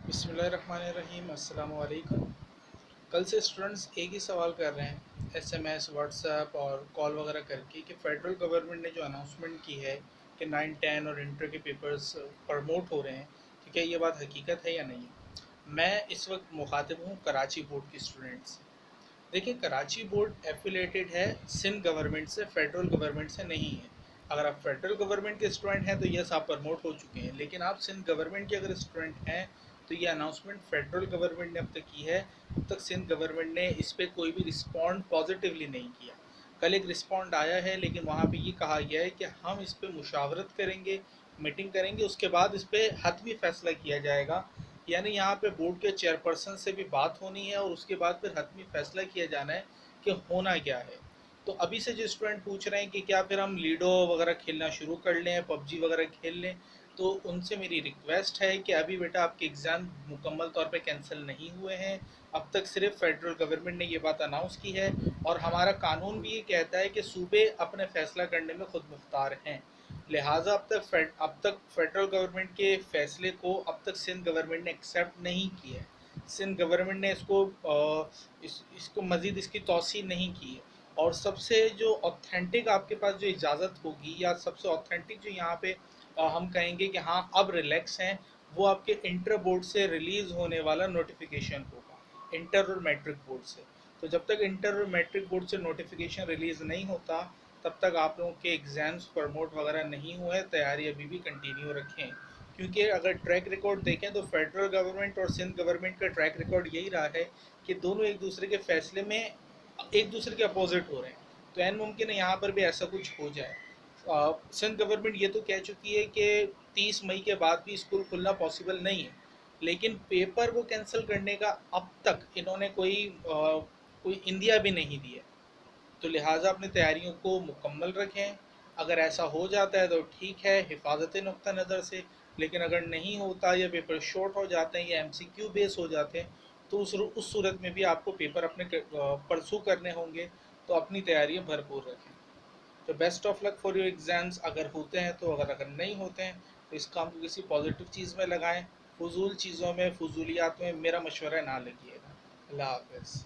बिस्मिल्लाहिर्रहमानिर्रहीम, अस्सलाम वालेकुम। कल से स्टूडेंट्स एक ही सवाल कर रहे हैं एसएमएस, व्हाट्सएप और कॉल वगैरह करके कि फेडरल गवर्नमेंट ने जो अनाउंसमेंट की है कि 9, 10 और इंटर के पेपर्स प्रमोट हो रहे हैं, कि क्या ये बात हकीकत है या नहीं। मैं इस वक्त मुखातिब हूँ कराची बोर्ड के स्टूडेंट से। देखिए, कराची बोर्ड एफिलेटेड है सिंध गवर्नमेंट से, फेडरल गवर्नमेंट से नहीं है। अगर आप फेडरल गवर्नमेंट के स्टूडेंट हैं तो यस, आप प्रमोट हो चुके हैं, लेकिन आप सिंध गवर्नमेंट के अगर स्टूडेंट हैं तो ये अनाउंसमेंट फेडरल गवर्नमेंट ने अब तक की है। अब तक सिंध गवर्नमेंट ने इस पर कोई भी रिस्पॉन्ड पॉजिटिवली नहीं किया। कल एक रिस्पॉन्ड आया है, लेकिन वहाँ पे ये कहा गया है कि हम इस पर मुशावरत करेंगे, मीटिंग करेंगे, उसके बाद इस पर हतमी फैसला किया जाएगा। यानी यहाँ पे बोर्ड के चेयरपर्सन से भी बात होनी है और उसके बाद फिर हतमी फैसला किया जाना है कि होना क्या है। तो अभी से जो स्टूडेंट पूछ रहे हैं कि क्या फिर हम लीडो वगैरह खेलना शुरू कर लें, पबजी वगैरह खेल लें, तो उनसे मेरी रिक्वेस्ट है कि अभी बेटा आपके एग्ज़ाम मुकम्मल तौर पे कैंसिल नहीं हुए हैं। अब तक सिर्फ फेडरल गवर्नमेंट ने ये बात अनाउंस की है, और हमारा कानून भी ये कहता है कि सूबे अपने फैसला करने में खुद मुख्तार हैं। लिहाजा अब तक फेडरल गवर्नमेंट के फैसले को अब तक सिंध गवर्नमेंट ने एक्सेप्ट नहीं किया है। सिंध गवर्नमेंट ने इसको मज़ीद इसकी तौसीह नहीं की है। और सबसे जो ऑथेंटिक आपके पास जो इजाज़त होगी, या सबसे ऑथेंटिक जो यहाँ पे हम कहेंगे कि हाँ अब रिलैक्स हैं, वो आपके इंटर बोर्ड से रिलीज़ होने वाला नोटिफिकेशन होगा, इंटर और मैट्रिक बोर्ड से। तो जब तक इंटर और मैट्रिक बोर्ड से नोटिफिकेशन रिलीज़ नहीं होता, तब तक आप लोगों के एग्ज़ाम्स प्रमोट वगैरह नहीं हुए, तैयारी अभी भी कंटिन्यू रखें। क्योंकि अगर ट्रैक रिकॉर्ड देखें तो फेडरल गवर्नमेंट और सिंध गवर्नमेंट का ट्रैक रिकॉर्ड यही रहा है कि दोनों एक दूसरे के फैसले में एक दूसरे के अपोजिट हो रहे हैं। तो एन मुमकिन है यहाँ पर भी ऐसा कुछ हो जाए। सिंध गवर्नमेंट ये तो कह चुकी है कि 30 मई के बाद भी स्कूल खुलना पॉसिबल नहीं है, लेकिन पेपर को कैंसिल करने का अब तक इन्होंने कोई इंदिया भी नहीं दिया। तो लिहाजा अपनी तैयारियों को मुकम्मल रखें। अगर ऐसा हो जाता है तो ठीक है, हिफाजती नुक्ता नज़र से। लेकिन अगर नहीं होता, या पेपर शॉर्ट हो जाते हैं, या एमसीक्यू बेस हो जाते हैं, तो उस सूरत में भी आपको पेपर अपने परसू करने होंगे। तो अपनी तैयारियां भरपूर रखें। तो best of luck for your exams. अगर होते हैं तो, अगर नहीं होते हैं तो इस काम को किसी पॉजिटिव चीज़ में लगाएं। फजूल चीज़ों में, फजूलियात में मेरा मशवरा ना लगिएगा। अल्लाह हाफ़िज़।